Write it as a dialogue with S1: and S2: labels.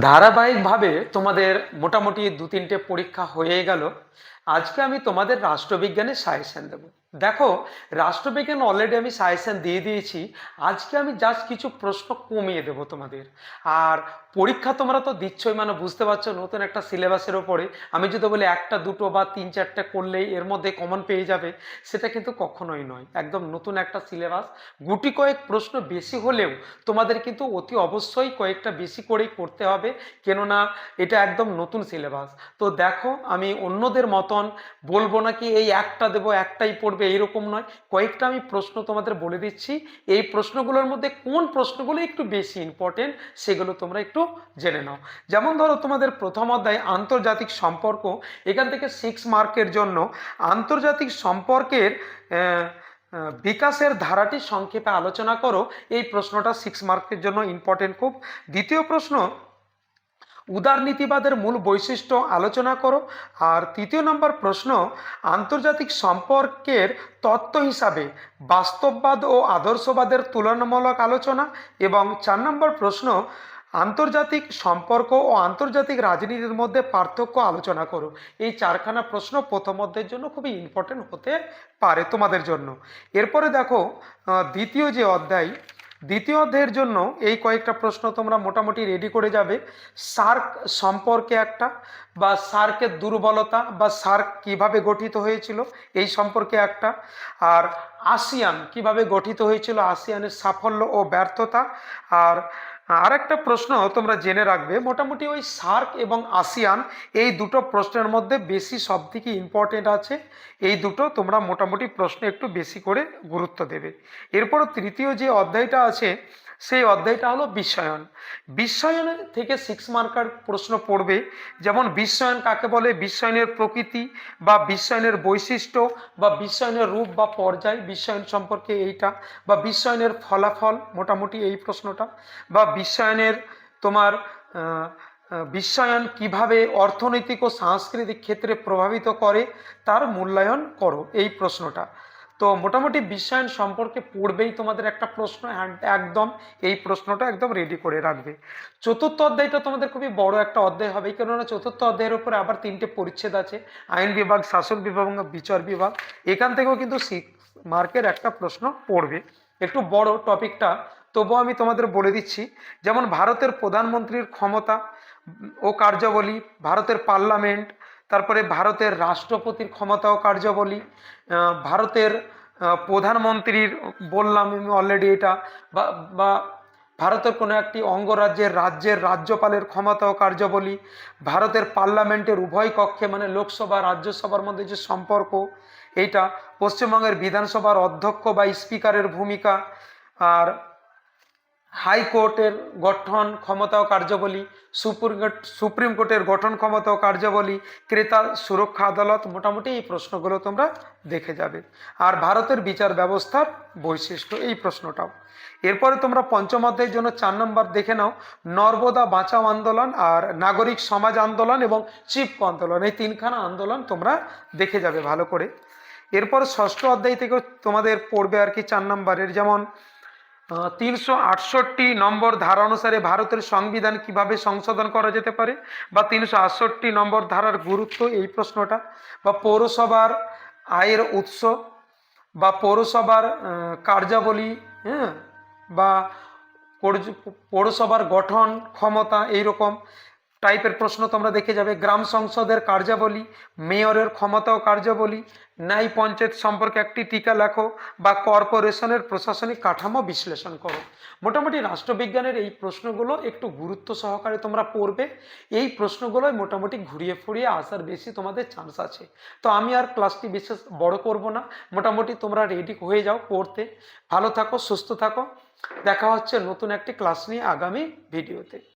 S1: ধারাবাহিকভাবে তোমাদের মোটামুটি 2-3টে পরীক্ষা হয়ে গেল। আজকে আমি তোমাদের রাষ্ট্রবিজ্ঞানের সাজেশন দেব। দেখো, রাষ্ট্রবিজ্ঞান অলরেডি আমি সাজেশন দিয়ে দিয়েছি। আজকে আমি জাস্ট কিছু প্রশ্ন কমিয়ে দেব তোমাদের। আর পরীক্ষা তোমরা তো দিচ্ছই, মানে বুঝতে পারছো নতুন একটা সিলেবাসের ওপরে আমি যদি বলি একটা দুটো বা 3-4টে করলেই এর মধ্যে কমন পেয়ে যাবে, সেটা কিন্তু কখনোই নয়। একদম নতুন একটা সিলেবাস, গুটি কয়েক প্রশ্ন বেশি হলেও তোমাদের কিন্তু অতি অবশ্যই কয়েকটা বেশি করেই করতে হবে, কেননা এটা একদম নতুন সিলেবাস। তো দেখো, আমি অন্যদের মতন বলবো না কি এই একটা দেবো একটাই পড়বে, এইরকম নয়। কয়েকটা আমি প্রশ্ন তোমাদের বলে দিচ্ছি, এই প্রশ্নগুলোর মধ্যে কোন প্রশ্নগুলো একটু বেশি ইম্পর্টেন্ট সেগুলো তোমরা একটু জেনে নাও। যেমন ধরো, তোমাদের প্রথম অধ্যায় আন্তর্জাতিক সম্পর্ক, এখান থেকে 6 মার্কের জন্য আন্তর্জাতিক সম্পর্কের বিকাশের ধারাটি সংক্ষেপে আলোচনা করো। এই প্রশ্নটা 6 মার্কের জন্য ইম্পর্টেন্ট খুব। দ্বিতীয় প্রশ্ন, উদারনীতিবাদের মূল বৈশিষ্ট্য আলোচনা করো। আর তৃতীয় নম্বর প্রশ্ন, আন্তর্জাতিক সম্পর্কের তত্ত্ব হিসাবে বাস্তববাদ ও আদর্শবাদের তুলনামূলক আলোচনা। এবং 4 নম্বর প্রশ্ন, আন্তর্জাতিক সম্পর্ক ও আন্তর্জাতিক রাজনীতির মধ্যে পার্থক্য আলোচনা করো। এই 4খানা প্রশ্ন প্রথম অধ্যায়ের জন্য খুবই ইম্পর্টেন্ট হতে পারে তোমাদের জন্য। এরপরে দেখো, দ্বিতীয় অধ্যায়ের জন্য এই কয়েকটা প্রশ্ন তোমরা মোটামুটি রেডি করে যাবে। সার্ক সম্পর্কে একটা, বা সার্কের দুর্বলতা বা সার্ক কিভাবে গঠিত হয়েছিল এই সম্পর্কে একটা। আর আসিয়ান কিভাবে গঠিত হয়েছিল, আসিয়ানের সাফল্য ও ব্যর্থতা। আর আরেকটা প্রশ্ন তোমরা জেনে রাখবে, মোটামুটি ওই সার্ক এবং আসিয়ান এই দুটো প্রশ্নের মধ্যে বেশি সব থেকে ইম্পর্টেন্ট আছে। এই দুটো তোমরা মোটামুটি প্রশ্ন একটু বেশি করে গুরুত্ব দেবে। এরপর তৃতীয় যে অধ্যায়টা আছে সেই অধ্যায়টা হলো বিশ্বায়ন। বিশ্বায়নের থেকে 6 মার্কার প্রশ্ন পড়বে। যেমন বিশ্বায়ন কাকে বলে, বিশ্বায়নের প্রকৃতি বা বিশ্বায়নের বৈশিষ্ট্য বা বিশ্বায়নের রূপ বা পর্যায়, বিশ্বায়ন সম্পর্কে এইটা, বা বিশ্বায়নের ফলাফল, মোটামুটি এই প্রশ্নটা, বা বিশ্বায়নের তোমার বিশ্বায়ন কিভাবে অর্থনৈতিক ও সাংস্কৃতিক ক্ষেত্রে প্রভাবিত করে তার মূল্যায়ন করো, এই প্রশ্নটা। তো মোটামুটি বিশ্বায়ন সম্পর্কে পড়বেই তোমাদের একটা প্রশ্ন, একদম এই প্রশ্নটা একদম রেডি করে রাখবে। চতুর্থ অধ্যায়টা তোমাদের খুবই বড় একটা অধ্যায় হবে, কেননা চতুর্থ অধ্যায়ের উপরে আবার 3টে পরিচ্ছেদ আছে, আইন বিভাগ, শাসন বিভাগ এবং বিচার বিভাগ। এখান থেকেও কিন্তু 6 মার্কের একটা প্রশ্ন পড়বে। একটু বড় টপিকটা, তবুও আমি তোমাদের বলে দিচ্ছি। যেমন ভারতের প্রধানমন্ত্রীর ক্ষমতা ও কার্যাবলী, ভারতের পার্লামেন্ট, তারপরে ভারতের রাষ্ট্রপতির ক্ষমতা ও কার্যাবলী, ভারতের প্রধানমন্ত্রীর, বললাম আমি অলরেডি এটা, বা ভারতের কোনো একটি অঙ্গরাজ্যের রাজ্যপালের ক্ষমতা ও কার্যাবলী, ভারতের পার্লামেন্টের উভয় কক্ষে মানে লোকসভা রাজ্যসভার মধ্যে যে সম্পর্ক এইটা, পশ্চিমবঙ্গের বিধানসভার অধ্যক্ষ বা স্পিকারের ভূমিকা, আর হাইকোর্টের গঠন ক্ষমতা ও কার্যাবলী, সুপ্রিম কোর্টের গঠন ক্ষমতা ও কার্যাবলী, ক্রেতা সুরক্ষা আদালত, মোটামুটি এই প্রশ্নগুলো তোমরা দেখে যাবে। আর ভারতের বিচার ব্যবস্থার বৈশিষ্ট্য, এই প্রশ্নটাও। এরপরে তোমরা পঞ্চম অধ্যায়ের জন্য 4 নম্বর দেখে নাও, নর্মদা বাঁচাও আন্দোলন, আর নাগরিক সমাজ আন্দোলন এবং চিপকো আন্দোলন, এই 3খানা আন্দোলন তোমরা দেখে যাবে ভালো করে। এরপর ষষ্ঠ অধ্যায় থেকে তোমাদের পড়বে আর কি 4 নম্বরের, যেমন 368 নম্বর ধারা অনুসারে ভারতের সংবিধান কিভাবে সংশোধন করা যেতে পারে, বা 368 নম্বর ধারার গুরুত্ব, এই প্রশ্নটা। বা পৌরসভার আয়ের উৎস, বা পৌরসভার কার্যাবলী, হ্যাঁ, বা পৌরসভার গঠন ক্ষমতা, এইরকম টাইপের প্রশ্ন তোমরা দেখে যাবে। গ্রাম সংসদের কার্যাবলী, মেয়রের ক্ষমতা ও কার্যাবলী, ন্যায় পঞ্চায়েত সম্পর্কে একটি টিকা লেখো, বা কর্পোরেশনের প্রশাসনিক কাঠামো বিশ্লেষণ করো। মোটামুটি রাষ্ট্রবিজ্ঞানের এই প্রশ্নগুলো একটু গুরুত্ব সহকারে তোমরা পড়বে। এই প্রশ্নগুলোই মোটামুটি ঘুরিয়ে ফুরিয়ে আসার বেশি তোমাদের চান্স আছে। তো আমি আর ক্লাসটি বিশেষ বড় করব না, মোটামুটি তোমরা রেডি হয়ে যাও পড়তে। ভালো থাকো, সুস্থ থাকো, দেখা হচ্ছে নতুন একটি ক্লাস নিয়ে আগামী ভিডিওতে।